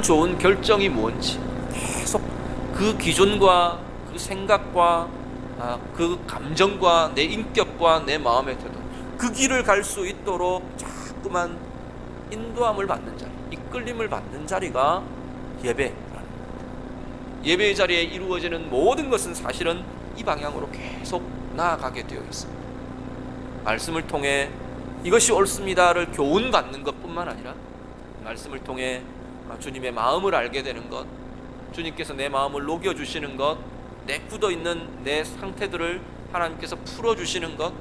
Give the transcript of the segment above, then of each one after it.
가장 좋은 결정이 뭔지 계속 그 기준과 그 생각과 그 감정과 내 인격과 내 마음의 태도, 그 길을 갈 수 있도록 자꾸만 인도함을 받는 자리, 이끌림을 받는 자리가 예배라는 겁니다. 예배의 자리에 이루어지는 모든 것은 사실은 이 방향으로 계속 나아가게 되어 있습니다. 말씀을 통해 이것이 옳습니다를 교훈받는 것뿐만 아니라 말씀을 통해 주님의 마음을 알게 되는 것, 주님께서 내 마음을 녹여주시는 것, 내 굳어있는 내 상태들을 하나님께서 풀어주시는 것,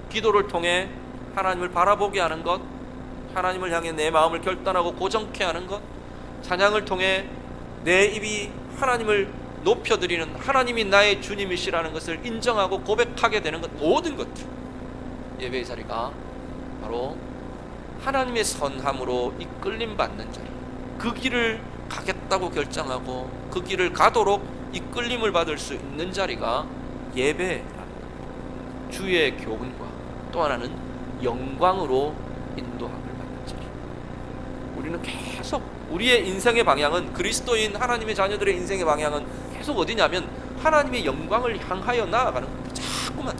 기도를 통해 하나님을 바라보게 하는 것, 하나님을 향해 내 마음을 결단하고 고정케 하는 것, 찬양을 통해 내 입이 하나님을 높여드리는, 하나님이 나의 주님이시라는 것을 인정하고 고백하게 되는 것, 모든 것들, 예배의 자리가 바로 하나님의 선함으로 이끌림 받는 자리, 그 길을 가겠다고 결정하고 그 길을 가도록 이끌림을 받을 수 있는 자리가 예배라는 것. 주의 교훈과 또 하나는 영광으로 인도함을 받는 자리. 우리는 계속 우리의 인생의 방향은, 그리스도인 하나님의 자녀들의 인생의 방향은 계속 어디냐면 하나님의 영광을 향하여 나아가는 겁니다. 자꾸만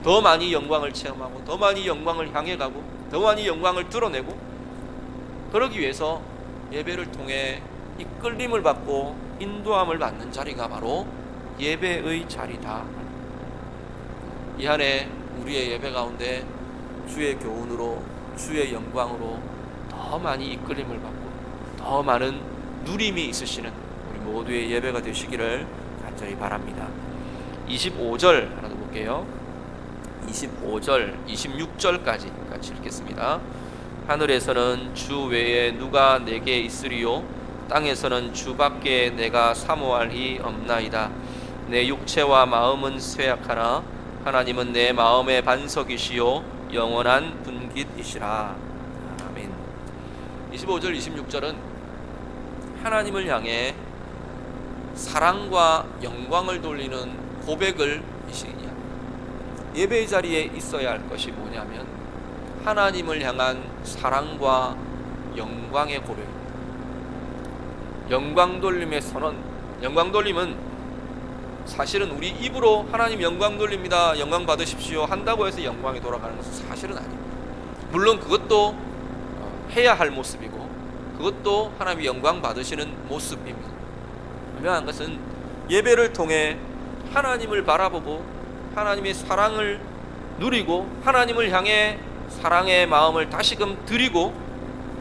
더 많이 영광을 체험하고 더 많이 영광을 향해 가고 더 많이 영광을 드러내고, 그러기 위해서 예배를 통해 이끌림을 받고 인도함을 받는 자리가 바로 예배의 자리다. 이 한해 우리의 예배 가운데 주의 교훈으로, 주의 영광으로 더 많이 이끌림을 받고 더 많은 누림이 있으시는 우리 모두의 예배가 되시기를 간절히 바랍니다. 25절 하나 더 볼게요. 25절, 26절까지 같이 읽겠습니다. 하늘에서는 주 외에 누가 내게 있으리요? 땅에서는 주밖에 내가 사모할이 없나이다. 내 육체와 마음은 쇠약하나 하나님은 내 마음의 반석이시요 영원한 분깃이시라. 아멘. 25절, 26절은 하나님을 향해 사랑과 영광을 돌리는 고백을 이시기야. 예배의 자리에 있어야 할 것이 뭐냐면 하나님을 향한 사랑과 영광의 고백입니다. 영광 돌림의 선언. 영광 돌림은 사실은 우리 입으로 하나님 영광 돌립니다, 영광 받으십시오 한다고 해서 영광이 돌아가는 것은 사실은 아닙니다. 물론 그것도 해야 할 모습이고 그것도 하나님이 영광 받으시는 모습입니다. 분명한 것은 예배를 통해 하나님을 바라보고 하나님의 사랑을 누리고 하나님을 향해 사랑의 마음을 다시금 드리고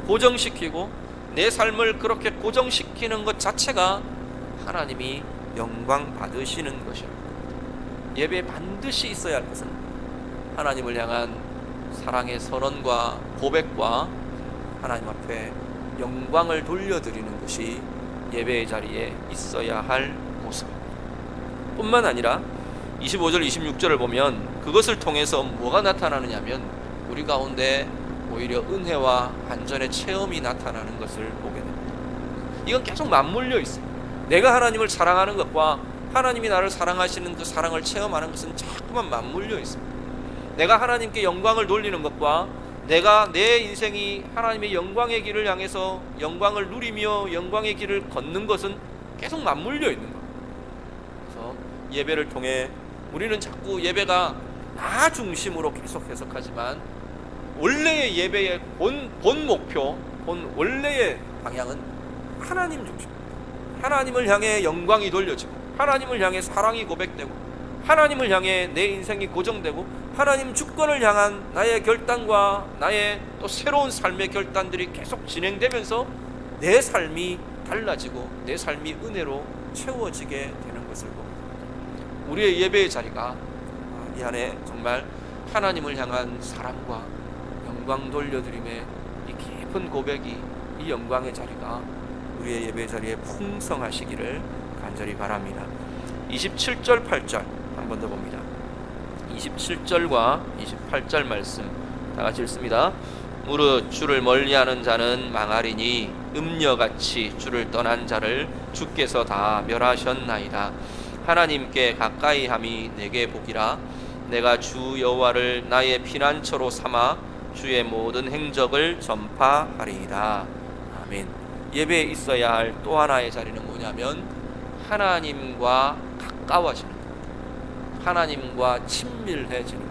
고정시키고 내 삶을 그렇게 고정시키는 것 자체가 하나님이 영광 받으시는 것입니다. 예배에 반드시 있어야 할 것은 하나님을 향한 사랑의 선언과 고백과 하나님 앞에 영광을 돌려드리는 것이 예배의 자리에 있어야 할 모습입니다. 뿐만 아니라 25절 26절을 보면 그것을 통해서 뭐가 나타나느냐면 우리 가운데 오히려 은혜와 안전의 체험이 나타나는 것을 보게 됩니다. 이건 계속 맞물려 있어요. 내가 하나님을 사랑하는 것과 하나님이 나를 사랑하시는 그 사랑을 체험하는 것은 자꾸만 맞물려 있습니다. 내가 하나님께 영광을 돌리는 것과 내가 내 인생이 하나님의 영광의 길을 향해서 영광을 누리며 영광의 길을 걷는 것은 계속 맞물려 있는 거예요. 그래서 예배를 통해 우리는 자꾸 예배가 나 중심으로 계속 해석하지만 원래의 예배의 본 목표, 원래의 방향은 하나님 중심. 하나님을 향해 영광이 돌려지고 하나님을 향해 사랑이 고백되고 하나님을 향해 내 인생이 고정되고 하나님 주권을 향한 나의 결단과 나의 또 새로운 삶의 결단들이 계속 진행되면서 내 삶이 달라지고 내 삶이 은혜로 채워지게 되는 것을 봅니다. 우리의 예배의 자리가 이 안에 정말 하나님을 향한 사랑과 영광 돌려드림의 이 깊은 고백이, 이 영광의 자리가 우리의 예배 자리에 풍성하시기를 간절히 바랍니다. 27절 8절 한 번 더 봅니다. 27절과 28절 말씀 다 같이 읽습니다. 무릇 주를 멀리하는 자는 망하리니 음녀같이 주를 떠난 자를 주께서 다 멸하셨나이다. 하나님께 가까이함이 내게 복이라. 내가 주 여호와를 나의 피난처로 삼아 주의 모든 행적을 전파하리이다. 아멘. 예배에 있어야 할 또 하나의 자리는 뭐냐면 하나님과 가까워지는 것, 하나님과 친밀해지는 것.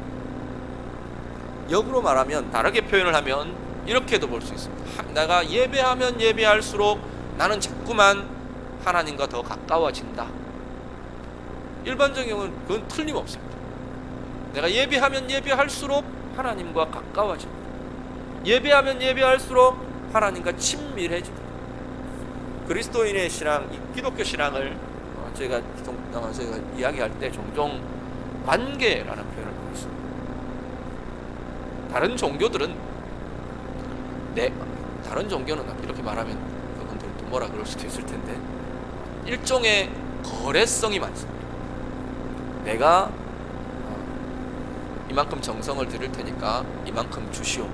역으로 말하면, 다르게 표현을 하면 이렇게도 볼 수 있습니다. 내가 예배하면 예배할수록 나는 자꾸만 하나님과 더 가까워진다. 일반적인 경우는 그건 틀림없습니다. 내가 예배하면 예배할수록 하나님과 가까워집니다. 예배하면 예배할수록 하나님과 친밀해집니다. 그리스도인의 신앙, 이 기독교 신앙을 저희가 이야기할 때 종종 관계라는 표현을 하고 있습니다. 다른 종교는 이렇게 말하면 그분들도 뭐라 그럴 수도 있을 텐데, 일종의 거래성이 많습니다. 내가 이만큼 정성을 들일 테니까 이만큼 주시오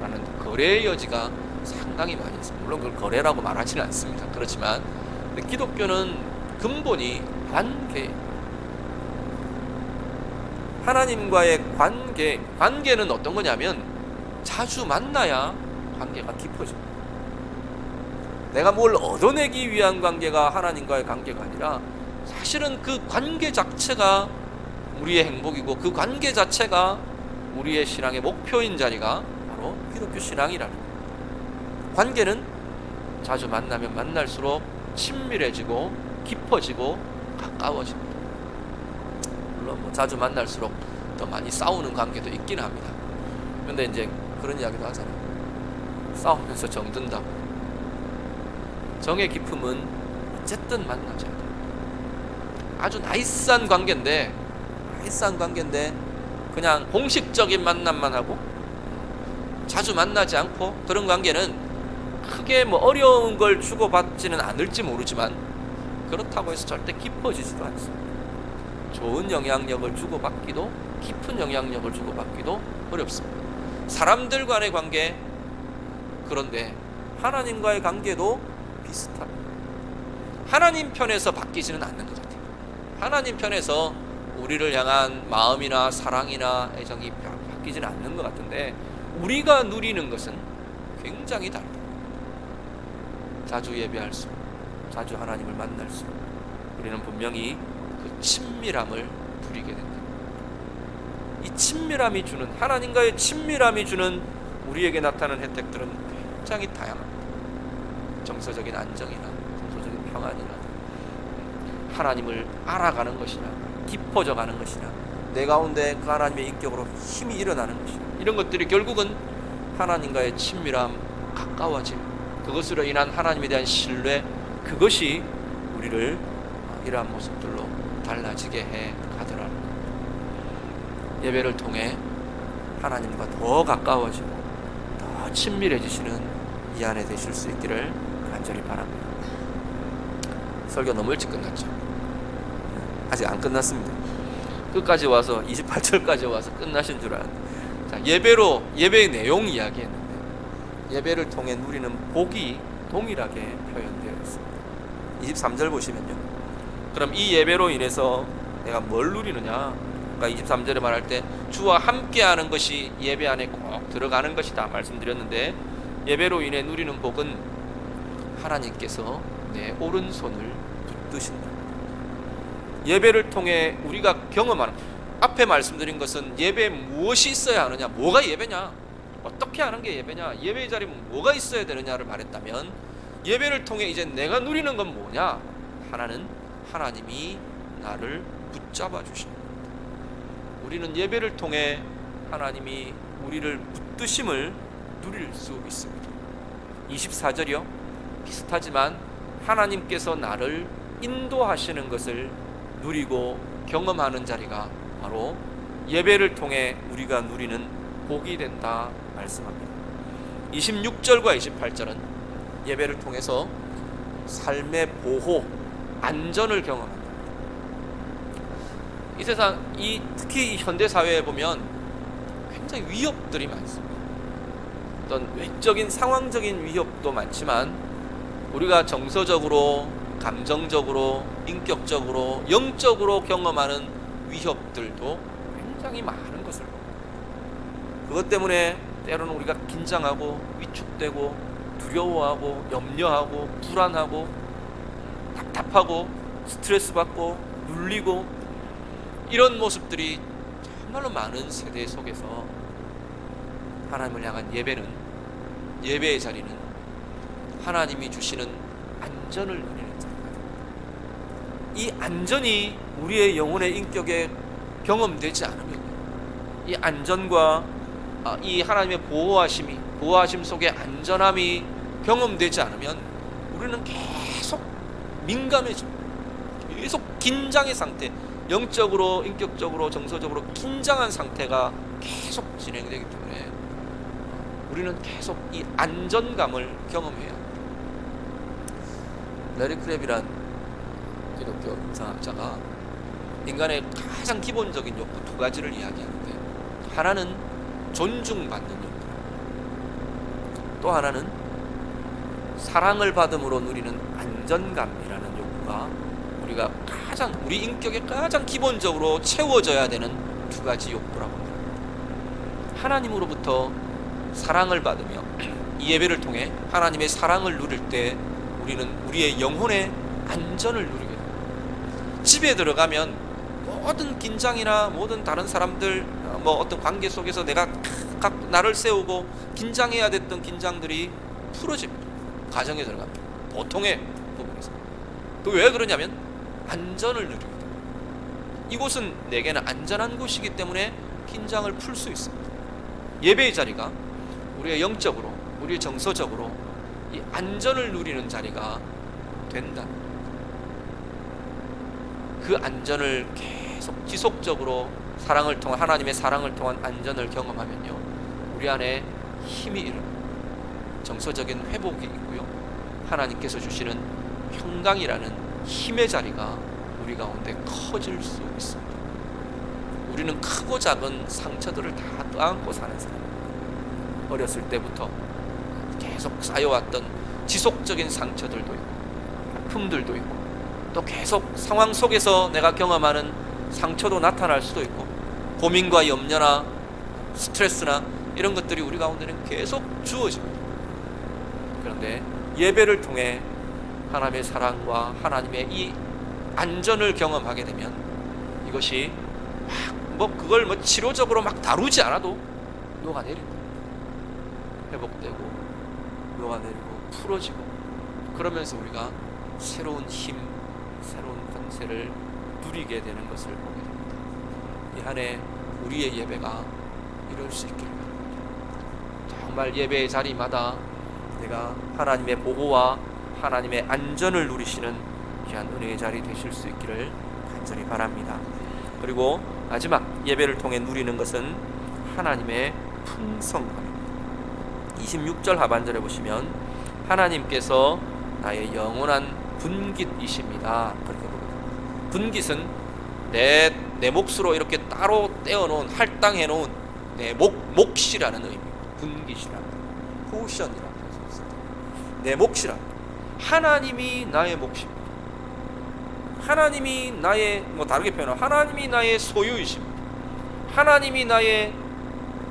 라는 거래의 여지가 상당히 많이 있습니다. 물론 그걸 거래라고 말하지는 않습니다. 그렇지만 기독교는 근본이 관계, 하나님과의 관계는 어떤 거냐면 자주 만나야 관계가 깊어집니다. 내가 뭘 얻어내기 위한 관계가 하나님과의 관계가 아니라 사실은 그 관계 자체가 우리의 행복이고 그 관계 자체가 우리의 신앙의 목표인 자리가 바로 기독교 신앙이라는 거예요. 관계는 자주 만나면 만날수록 친밀해지고 깊어지고 가까워집니다. 물론 자주 만날수록 더 많이 싸우는 관계도 있긴 합니다. 그런데 이제 그런 이야기도 하잖아요. 싸우면서 정든다고. 정의 깊음은 어쨌든 만나줘야 돼요. 아주 나이스한 관계인데 그냥 공식적인 만남만 하고 자주 만나지 않고, 그런 관계는 크게 어려운 걸 주고받지는 않을지 모르지만 그렇다고 해서 절대 깊어지지도 않습니다. 좋은 영향력을 주고받기도, 깊은 영향력을 주고받기도 어렵습니다. 사람들 간의 관계, 그런데 하나님과의 관계도 비슷합니다. 하나님 편에서 바뀌지는 않는 것 같아요. 하나님 편에서 우리를 향한 마음이나 사랑이나 애정이 바뀌지는 않는 것 같은데, 우리가 누리는 것은 굉장히 다르다. 자주 예배할수록, 자주 하나님을 만날수록 우리는 분명히 그 친밀함을 누리게 된다. 이 친밀함이 주는, 하나님과의 친밀함이 주는 우리에게 나타나는 혜택들은 굉장히 다양합니다. 정서적인 안정이나 정서적인 평안이나 하나님을 알아가는 것이나 깊어져 가는 것이나 내 가운데 그 하나님의 인격으로 힘이 일어나는 것이나, 이런 것들이 결국은 하나님과의 친밀함, 가까워짐, 그것으로 인한 하나님에 대한 신뢰, 그것이 우리를 이러한 모습들로 달라지게 해 가더라는 겁니다. 예배를 통해 하나님과 더 가까워지고 더 친밀해지시는 이 안에 되실 수 있기를 간절히 바랍니다. 설교 너무 일찍 끝났죠? 아직 안 끝났습니다. 끝까지 와서 28절까지 와서 끝나신 줄 알았는데, 자, 예배의 내용 이야기했는데 예배를 통해 누리는 복이 동일하게 표현되어 있습니다. 23절 보시면요, 그럼 이 예배로 인해서 내가 뭘 누리느냐? 그러니까 23절에 말할 때 주와 함께하는 것이 예배 안에 꼭 들어가는 것이다 말씀드렸는데, 예배로 인해 누리는 복은 하나님께서 내 오른손을 붙드신다. 예배를 통해 우리가 경험하는, 앞에 말씀드린 것은 예배에 무엇이 있어야 하느냐, 뭐가 예배냐, 어떻게 하는 게 예배냐, 예배의 자리에 뭐가 있어야 되느냐를 말했다면, 예배를 통해 이제 내가 누리는 건 뭐냐? 하나는 하나님이 나를 붙잡아 주시는 겁니다. 우리는 예배를 통해 하나님이 우리를 붙드심을 누릴 수 있습니다. 24절이요, 비슷하지만 하나님께서 나를 인도하시는 것을 누리고 경험하는 자리가 바로 예배를 통해 우리가 누리는 복이 된다 말씀합니다. 26절과 28절은 예배를 통해서 삶의 보호, 안전을 경험한다. 이 세상, 특히 현대 사회에 보면 굉장히 위협들이 많습니다. 어떤 외적인 상황적인 위협도 많지만 우리가 정서적으로, 감정적으로, 인격적으로, 영적으로 경험하는 위협들도 굉장히 많은 것을 봅니다. 그것 때문에 때로는 우리가 긴장하고 위축되고 두려워하고 염려하고 불안하고 답답하고 스트레스 받고 눌리고 이런 모습들이 정말로 많은 세대 속에서 하나님을 향한 예배의 자리는 하나님이 주시는 안전을 누리는 자리입니다. 이 안전이 우리의 영혼의 인격에 경험되지 않으면, 이 안전과 이 하나님의 보호하심 속에 안전함이 경험되지 않으면 우리는 계속 민감해집니다. 계속 긴장의 상태, 영적으로, 인격적으로, 정서적으로 긴장한 상태가 계속 진행되기 때문에 우리는 계속 이 안전감을 경험해야 합니다. 레리 크랩이란 기독교 인상학자가 인간의 가장 기본적인 욕구 두 가지를 이야기하는데, 하나는 존중받는 욕구, 또 하나는 사랑을 받음으로 누리는 안전감이라는 욕구가 우리 인격에 가장 기본적으로 채워져야 되는 두 가지 욕구라고 합니다. 하나님으로부터 사랑을 받으며 이 예배를 통해 하나님의 사랑을 누릴 때 우리는 우리의 영혼의 안전을 누리게 됩니다. 집에 들어가면 모든 긴장이나 모든 다른 사람들 어떤 관계 속에서 내가 각 나를 세우고 긴장해야 됐던 긴장들이 풀어집니다. 가정에 들어가면 보통의 부분에서. 또 왜 그러냐면 안전을 누리게 됩니다. 이곳은 내게는 안전한 곳이기 때문에 긴장을 풀 수 있습니다. 예배의 자리가 우리의 영적으로, 우리의 정서적으로 이 안전을 누리는 자리가 된다. 그 안전을 계속 지속적으로 하나님의 사랑을 통한 안전을 경험하면요, 우리 안에 힘이 일어납니다. 정서적인 회복이 있고요, 하나님께서 주시는 평강이라는 힘의 자리가 우리 가운데 커질 수 있습니다. 우리는 크고 작은 상처들을 다 떠안고 사는 사람입니다. 어렸을 때부터 계속 쌓여왔던 지속적인 상처들도 있고 아픔들도 있고, 또 계속 상황 속에서 내가 경험하는 상처도 나타날 수도 있고, 고민과 염려나 스트레스나 이런 것들이 우리 가운데는 계속 주어집니다. 그런데 예배를 통해 하나님의 사랑과 하나님의 이 안전을 경험하게 되면 이것이 그걸 치료적으로 다루지 않아도 녹아내립니다. 회복되고 녹아내리고 풀어지고, 그러면서 우리가 새로운 힘, 새로운 권세를 누리게 되는 것을 보게 됩니다. 이 한 해 우리의 예배가 이룰 수 있기를 바랍니다. 정말 예배의 자리마다 내가 하나님의 보호와 하나님의 안전을 누리시는 귀한 은혜의 자리 되실 수 있기를 간절히 바랍니다. 그리고 마지막 예배를 통해 누리는 것은 하나님의 풍성함입니다. 26절 하반절에 보시면 하나님께서 나의 영원한 분깃이십니다. 그렇게 부릅니다. 분깃은 내 몫으로 이렇게 따로 떼어놓은, 할당해놓은 내 몫이라는 의미입니다. 분깃이라는, 포션이라는 뜻입니다. 내 몫이라는, 하나님이 나의 몫입니다. 하나님이 나의, 다르게 표현하면 하나님이 나의 소유이십니다. 하나님이 나의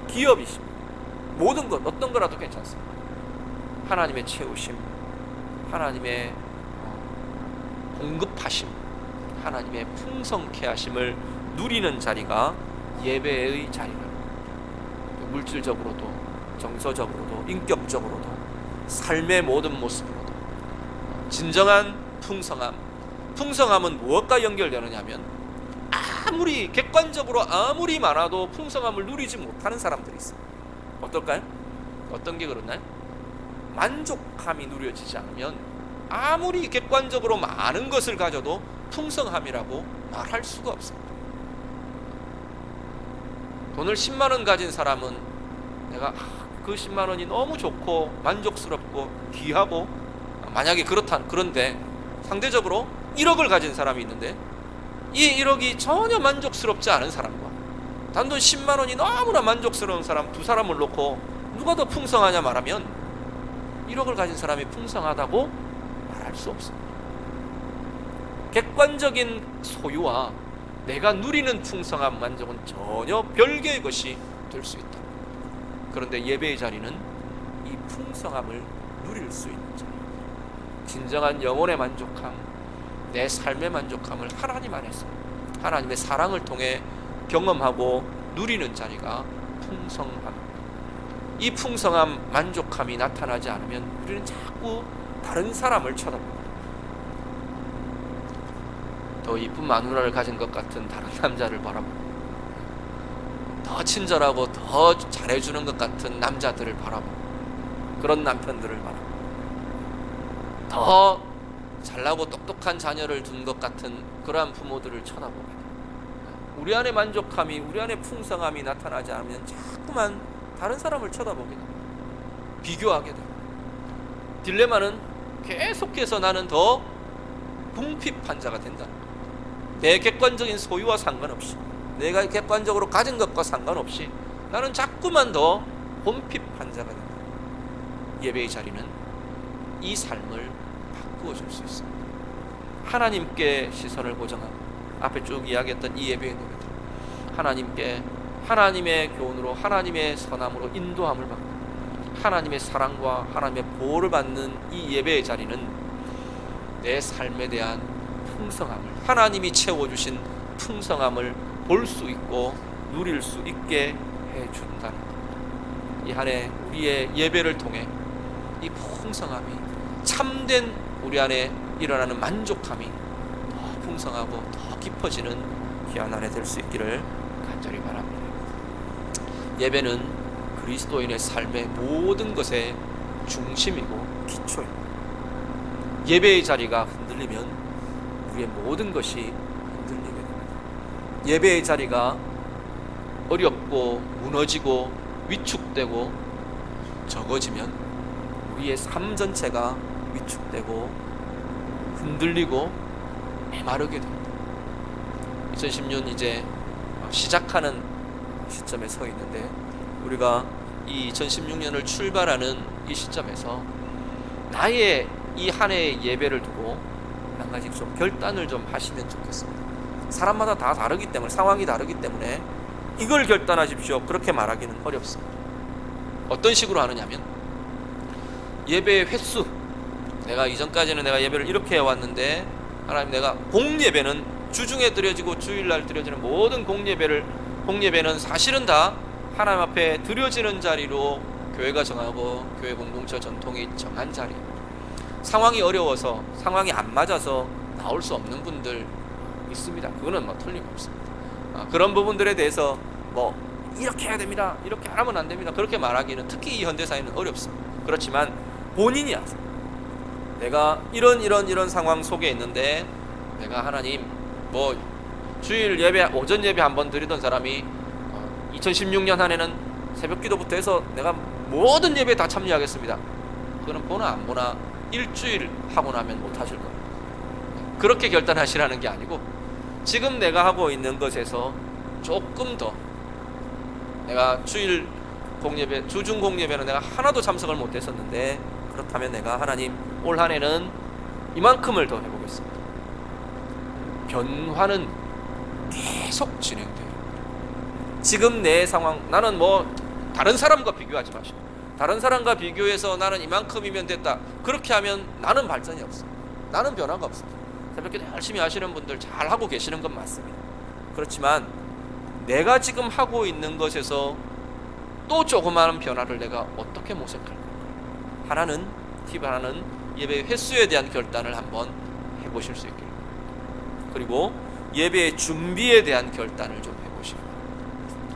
기업이십니다. 모든 것, 어떤 거라도 괜찮습니다. 하나님의 채우심, 하나님의 공급하심, 하나님의 풍성케 하심을 누리는 자리가 예배의 자리랍니다. 물질적으로도, 정서적으로도, 인격적으로도, 삶의 모든 모습으로도 진정한 풍성함은 무엇과 연결되느냐 하면, 아무리 객관적으로 아무리 많아도 풍성함을 누리지 못하는 사람들이 있어요. 어떨까요? 어떤 게 그렇나요? 만족함이 누려지지 않으면 아무리 객관적으로 많은 것을 가져도 풍성함이라고 말할 수가 없습니다. 돈을 10만 원 가진 사람은 내가 그 10만 원이 너무 좋고 만족스럽고 귀하고, 만약에 그런데 상대적으로 1억을 가진 사람이 있는데 이 1억이 전혀 만족스럽지 않은 사람과 단돈 10만 원이 너무나 만족스러운 사람, 두 사람을 놓고 누가 더 풍성하냐 말하면 1억을 가진 사람이 풍성하다고 말할 수 없습니다. 객관적인 소유와 내가 누리는 풍성한 만족은 전혀 별개의 것이 될 수 있다. 그런데 예배의 자리는 이 풍성함을 누릴 수 있는 자리, 진정한 영혼의 만족함, 내 삶의 만족함을 하나님 안에서 하나님의 사랑을 통해 경험하고 누리는 자리가 풍성함. 이 풍성함, 만족함이 나타나지 않으면 우리는 자꾸 다른 사람을 쳐다봅니다. 더 이쁜 마누라를 가진 것 같은 다른 남자를 바라보고, 더 친절하고 더 잘해주는 것 같은 남자들을 바라보고, 그런 남편들을 바라보고, 더 잘나고 똑똑한 자녀를 둔 것 같은 그러한 부모들을 쳐다봅니다. 우리 안에 만족함이, 우리 안에 풍성함이 나타나지 않으면 자꾸만 다른 사람을 쳐다보게 됩니다. 비교하게 됩니다. 딜레마는 계속해서 나는 더 궁핍한 자가 된다는 거예요. 내 객관적인 소유와 상관없이, 내가 객관적으로 가진 것과 상관없이 나는 자꾸만 더 궁핍한 자가 된다. 예배의 자리는 이 삶을 바꾸어 줄 수 있습니다. 하나님께 시선을 고정하고, 앞에 쭉 이야기했던 이 예배의 노래들, 하나님께, 하나님의 교훈으로, 하나님의 선함으로 인도함을 받고 하나님의 사랑과 하나님의 보호를 받는 이 예배의 자리는 내 삶에 대한 풍성함을, 하나님이 채워주신 풍성함을 볼 수 있고 누릴 수 있게 해준다는 것. 이 한 해 우리의 예배를 통해 이 풍성함이, 참된 우리 안에 일어나는 만족함이 더 풍성하고 더 깊어지는 귀한 한 해 될 수 있기를 간절히 바랍니다. 예배는 그리스도인의 삶의 모든 것의 중심이고 기초입니다. 예배의 자리가 흔들리면 우리의 모든 것이 흔들리게 됩니다. 예배의 자리가 어렵고 무너지고 위축되고 적어지면 우리의 삶 전체가 위축되고 흔들리고 메마르게 됩니다. 2010년 이제 시작하는 시점에 서 있는데, 우리가 이 2016년을 출발하는 이 시점에서 나의 이 한 해의 예배를 두고 한 가지 좀 결단을 좀 하시면 좋겠습니다. 사람마다 다 다르기 때문에, 상황이 다르기 때문에 이걸 결단하십시오, 그렇게 말하기는 어렵습니다. 어떤 식으로 하느냐면, 예배의 횟수, 내가 이전까지는 내가 예배를 이렇게 해왔는데 하나님, 내가 공예배는 주중에 드려지고 주일날 드려지는 모든 공예배는 사실은 다 하나님 앞에 드려지는 자리로 교회가 정하고 교회 공동체 전통이 정한 자리입니다. 상황이 어려워서, 상황이 안 맞아서 나올 수 없는 분들 있습니다. 그거는 뭐 틀림없습니다. 그런 부분들에 대해서 뭐 이렇게 해야 됩니다, 이렇게 하면 안 됩니다, 그렇게 말하기는 특히 이 현대사회는 어렵습니다. 그렇지만 본인이 아세요. 내가 이런 상황 속에 있는데, 내가 하나님, 뭐 주일 예배, 오전 예배 한번 드리던 사람이 2016년 한 해는 새벽 기도부터 해서 내가 모든 예배에 다 참여하겠습니다. 그거는 보나 안 보나 일주일 하고 나면 못 하실 겁니다. 그렇게 결단하시라는 게 아니고, 지금 내가 하고 있는 것에서 조금 더, 내가 주일 공예배, 주중 공예배는 내가 하나도 참석을 못 했었는데, 그렇다면 내가 하나님, 올 한 해는 이만큼을 더 해보겠습니다. 변화는 계속 진행돼요. 지금 내 상황, 나는 뭐 다른 사람과 비교하지 마시고, 다른 사람과 비교해서 나는 이만큼이면 됐다, 그렇게 하면 나는 발전이 없습니다. 나는 변화가 없습니다. 새벽기도 열심히 하시는 분들 잘 하고 계시는 건 맞습니다. 그렇지만 내가 지금 하고 있는 것에서 또 조그마한 변화를 내가 어떻게 모색할까? 하나는 예배 횟수에 대한 결단을 한번 해보실 수 있기를, 그리고 예배의 준비에 대한 결단을 좀 해보시고,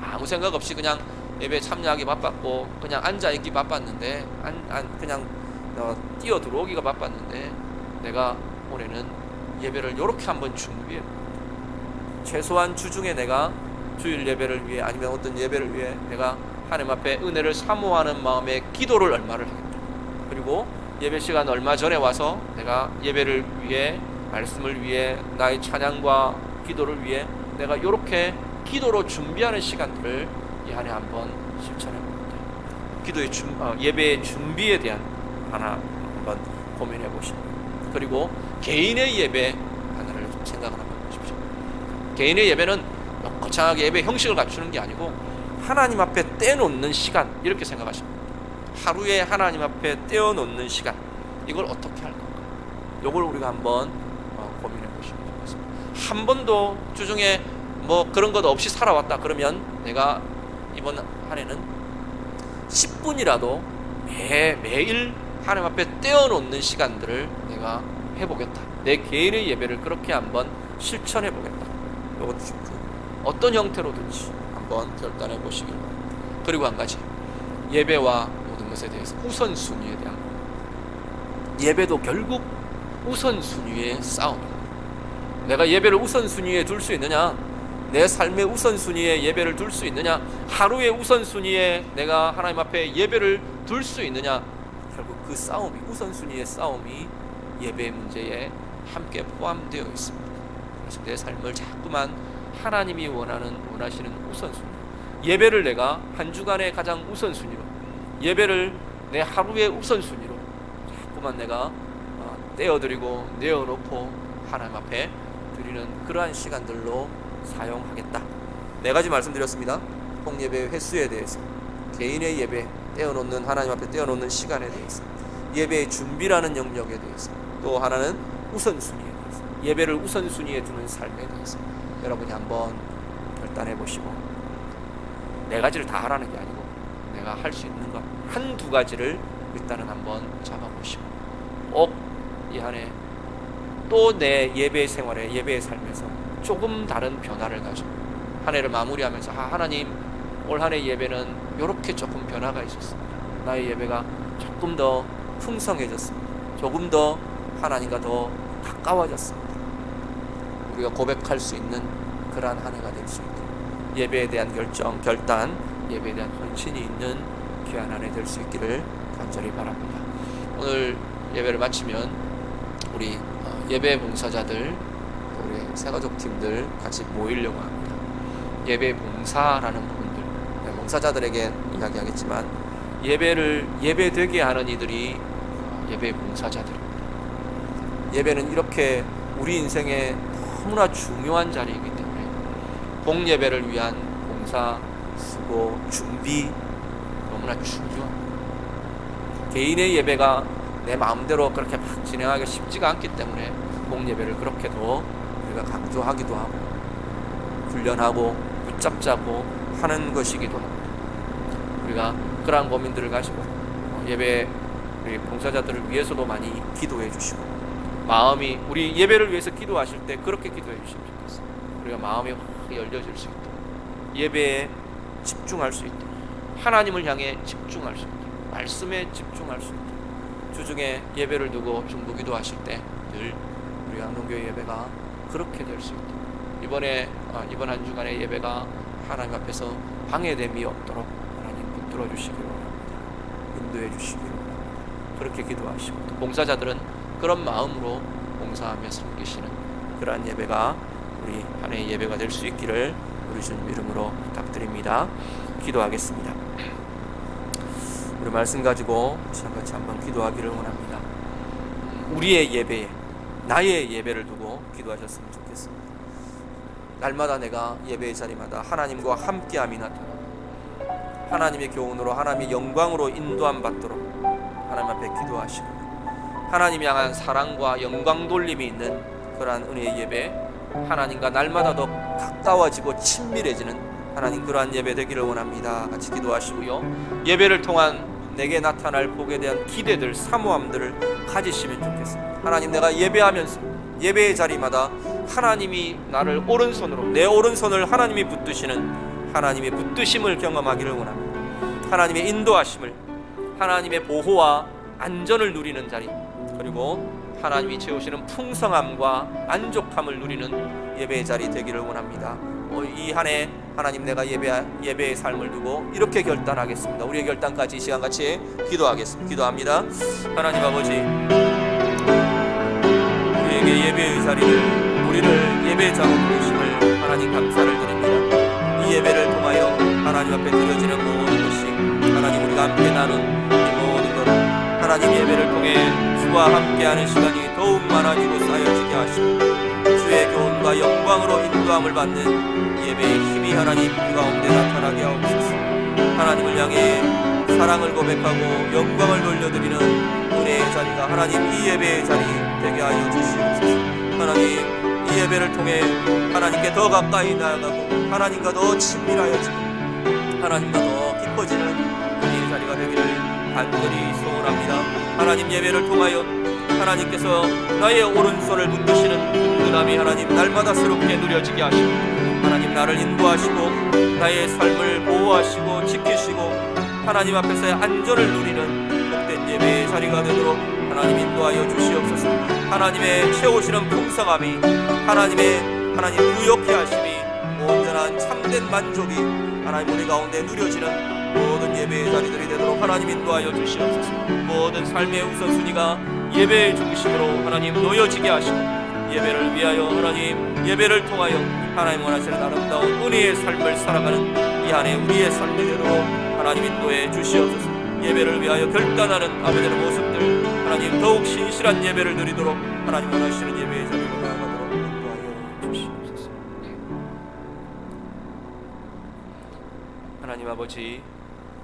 아무 생각 없이 그냥 예배에 참여하기 바빴고 그냥 앉아있기 바빴는데, 그냥 뛰어 들어오기가 바빴는데, 내가 올해는 예배를 이렇게 한번 준비해, 최소한 주중에 내가 주일 예배를 위해, 아니면 어떤 예배를 위해 내가 하나님 앞에 은혜를 사모하는 마음에 기도를 얼마를 하겠다. 그리고 예배 시간 얼마 전에 와서 내가 예배를 위해, 말씀을 위해, 나의 찬양과 기도를 위해 내가 이렇게 기도로 준비하는 시간들을 이 한 해 한번 실천해 봅니다. 예배의 준비에 대한 하나 한번 고민해 보시고, 그리고 개인의 예배 하나를 좀 생각을 한번 해보십시오. 개인의 예배는 거창하게 예배 형식을 갖추는 게 아니고 하나님 앞에 떼놓는 시간, 이렇게 생각하십니다. 하루에 하나님 앞에 떼어놓는 시간, 이걸 어떻게 할 건가? 이걸 우리가 한번 고민해 보시면 좋겠습니다. 한 번도 주중에 뭐 그런 것 없이 살아왔다 그러면 내가 이번 한 해는 10분이라도 매일 하나님 앞에 떼어놓는 시간들을 내가 해보겠다. 내 개인의 예배를 그렇게 한번 실천해 보겠다. 이것도 좋고 어떤 형태로든지 한번 결단해 보시길 바랍니다. 그리고 한 가지, 예배와 모든 것에 대해서 우선순위에 대한 것. 예배도 결국 우선순위의 싸움입니다. 내가 예배를 우선순위에 둘 수 있느냐, 내 삶의 우선순위에 예배를 둘 수 있느냐, 하루의 우선순위에 내가 하나님 앞에 예배를 둘 수 있느냐, 결국 그 싸움이, 우선순위의 싸움이 예배 문제에 함께 포함되어 있습니다. 그래서 내 삶을 자꾸만 하나님이 원하시는 우선순위, 예배를 내가 한 주간의 가장 우선순위로, 예배를 내 하루의 우선순위로 자꾸만 내가 떼어드리고 내어놓고 하나님 앞에 드리는 그러한 시간들로 사용하겠다. 네 가지 말씀드렸습니다. 통예배 횟수에 대해서, 개인의 예배 떼어놓는, 하나님 앞에 떼어놓는 시간에 대해서, 예배의 준비라는 영역에 대해서, 또 하나는 우선순위에 대해서, 예배를 우선순위에 두는 삶에 대해서 여러분이 한번 결단해 보시고, 네 가지를 다 하라는 게 아니고 내가 할 수 있는 것 한두 가지를 일단은 한번 잡아보시고, 꼭 이 한 해 또 내 예배 생활에, 예배의 삶에서 조금 다른 변화를 가지고 한 해를 마무리하면서, 하나님 올 한 해 예배는 이렇게 조금 변화가 있었습니다. 나의 예배가 조금 더 풍성해졌습니다. 조금 더 하나님과 더 가까워졌습니다. 우리가 고백할 수 있는 그러한 한 해가 될 수 있도록 예배에 대한 결단, 예배에 대한 헌신이 있는 귀한 한 해 될 수 있기를 간절히 바랍니다. 오늘 예배를 마치면 우리 예배 봉사자들, 우리 새가족 팀들 같이 모이려고 합니다. 예배 봉사라는 부분들, 봉사자들에게 이야기하겠지만 예배되게 하는 이들이 예배 봉사자들입니다. 예배는 이렇게 우리 인생에 너무나 중요한 자리이기 때문에 복예배를 위한 봉사, 수고, 준비 너무나 중요합니다. 개인의 예배가 내 마음대로 그렇게 막 진행하기가 쉽지가 않기 때문에 복예배를 그렇게 더 우리가 강조하기도 하고 훈련하고 붙잡자고 하는 것이기도 합니다. 우리가 그러한 고민들을 가지고 예배 우리 봉사자들을 위해서도 많이 기도해 주시고, 마음이 우리 예배를 위해서 기도하실 때 그렇게 기도해 주시면 좋겠어요. 우리가 마음이 확 열려질 수 있도록, 예배에 집중할 수 있도록, 하나님을 향해 집중할 수 있도록, 말씀에 집중할 수 있도록, 주중에 예배를 두고 중보 기도하실 때 늘 우리 양동교회 예배가 그렇게 될 수 있도록, 이번 한 주간의 예배가 하나님 앞에서 방해됨이 없도록 하나님 붙들어 주시기를 원합니다. 인도해 주시기를 원합니다. 그렇게 기도하시고, 또 봉사자들은 그런 마음으로 봉사하며 섬기시는 그러한 예배가 우리 한 해의 예배가 될 수 있기를 우리 주님 이름으로 부탁드립니다. 기도하겠습니다. 우리 말씀 가지고 같이 한번 기도하기를 원합니다. 우리의 예배에, 나의 예배를 두고 기도하셨으면 좋겠습니다. 날마다 내가 예배의 자리마다 하나님과 함께함이 나타나고, 하나님의 교훈으로, 하나님의 영광으로 인도함 받도록 하나님 앞에 기도하시고, 하나님 향한 사랑과 영광 돌림이 있는 그러한 은혜의 예배, 하나님과 날마다 더 가까워지고 친밀해지는 하나님 그러한 예배 되기를 원합니다. 같이 기도하시고요, 예배를 통한 내게 나타날 복에 대한 기대들, 사모함들을 가지시면 좋겠습니다. 하나님, 내가 예배하면서 예배의 자리마다 하나님이 나를 오른손으로, 내 오른손을 하나님이 붙드시는 하나님의 붙드심을 경험하기를 원합니다. 하나님의 인도하심을, 하나님의 보호와 안전을 누리는 자리, 그리고 하나님이 채우시는 풍성함과 만족함을 누리는 예배의 자리 되기를 원합니다. 이 한 해 하나님, 내가 예배의 삶을 두고 이렇게 결단하겠습니다. 우리의 결단까지 이 시간 같이 기도하겠습니다. 기도합니다. 하나님 아버지, 우리에게 예배의 자리를, 우리를 예배자로 부르심을 하나님 감사를 드립니다. 이 예배를 통하여 하나님 앞에 드려지는 모든 것이, 하나님 우리가 함께 나눈 이 모든 것, 하나님 예배를 통해 주와 함께하는 시간이 더욱 많아지고 쌓여지게 하시고, 주의 교훈과 영광으로 인도함을 받는 예배의 힘이 하나님 그 가운데 나타나게 하옵소서. 하나님을 향해 사랑을 고백하고 영광을 돌려드리는 은혜의 자리가 하나님 이 예배의 자리 되게 하여 주시옵소서. 하나님 이 예배를 통해 하나님께 더 가까이 나아가고 하나님과 더 친밀하여지고 하나님과 더 깊어지는 은혜의 자리가 되기를 간절히 소원합니다. 하나님 예배를 통하여 하나님께서 나의 오른손을 붙드시는 든든함이 하나님 날마다 새롭게 누려지게 하시고 하나님 나를 인도하시고 나의 삶을 보호하시고 지키시고 하나님 앞에서의 안전을 누리는 복된 예배의 자리가 되도록 하나님 인도하여 주시옵소서. 하나님의 채우시는 풍성함이 하나님 부욕케 하심이 온전한 참된 만족이 하나님 우리 가운데 누려지는 모든 예배의 자리들이 되도록 하나님 인도하여 주시옵소서. 모든 삶의 우선순위가 예배의 중심으로 하나님 놓여지게 하시고 예배를 위하여 하나님 예배를 통하여 하나님 원하시는 아름다운 은혜의 삶을 살아가는 이 안에 우리의 삶이 되도록 하나님 인도해 주시옵소서. 예배를 위하여 결단하는 아버지의 모습들 하나님 더욱 신실한 예배를 드리도록 하나님 원하시는 예배의 자리로 나아가도록 인도하여 주시옵소서. 하나님 아버지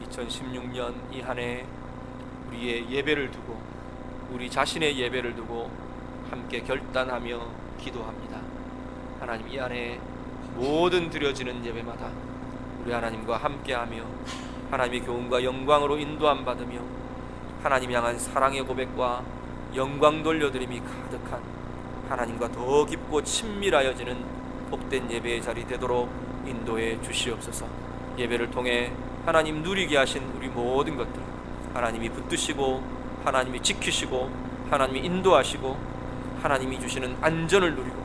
2016년 이 한 해 우리의 예배를 두고 우리 자신의 예배를 두고 함께 결단하며 기도합니다. 하나님 이 안에 모든 드려지는 예배마다 우리 하나님과 함께하며 하나님의 교훈과 영광으로 인도함 받으며 하나님 향한 사랑의 고백과 영광 돌려드림이 가득한 하나님과 더 깊고 친밀하여지는 복된 예배의 자리 되도록 인도해 주시옵소서. 예배를 통해 하나님 누리게 하신 우리 모든 것들 하나님이 붙드시고 하나님이 지키시고 하나님이 인도하시고 하나님이 주시는 안전을 누리고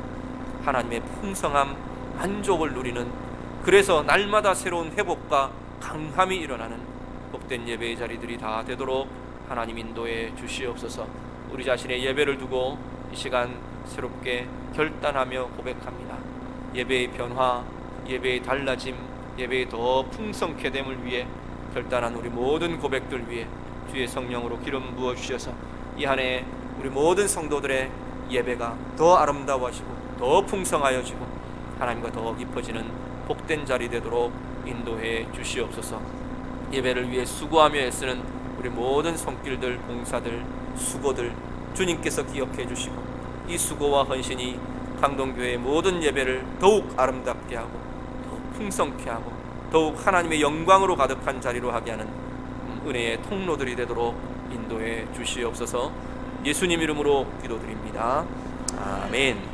하나님의 풍성함 만족을 누리는 그래서 날마다 새로운 회복과 강함이 일어나는 복된 예배의 자리들이 다 되도록 하나님 인도해 주시옵소서. 우리 자신의 예배를 두고 이 시간 새롭게 결단하며 고백합니다. 예배의 변화, 예배의 달라짐, 예배의 더 풍성케 됨을 위해 결단한 우리 모든 고백들 위해 주의 성령으로 기름 부어 주셔서 이 한 해 우리 모든 성도들의 예배가 더 아름다워지고 더 풍성하여지고 하나님과 더 깊어지는 복된 자리 되도록 인도해 주시옵소서. 예배를 위해 수고하며 애쓰는 우리 모든 손길들, 봉사들, 수고들 주님께서 기억해 주시고 이 수고와 헌신이 강동교회의 모든 예배를 더욱 아름답게 하고 더욱 풍성케 하고 더욱 하나님의 영광으로 가득한 자리로 하게 하는 은혜의 통로들이 되도록 인도해 주시옵소서. 예수님 이름으로 기도드립니다. 아멘.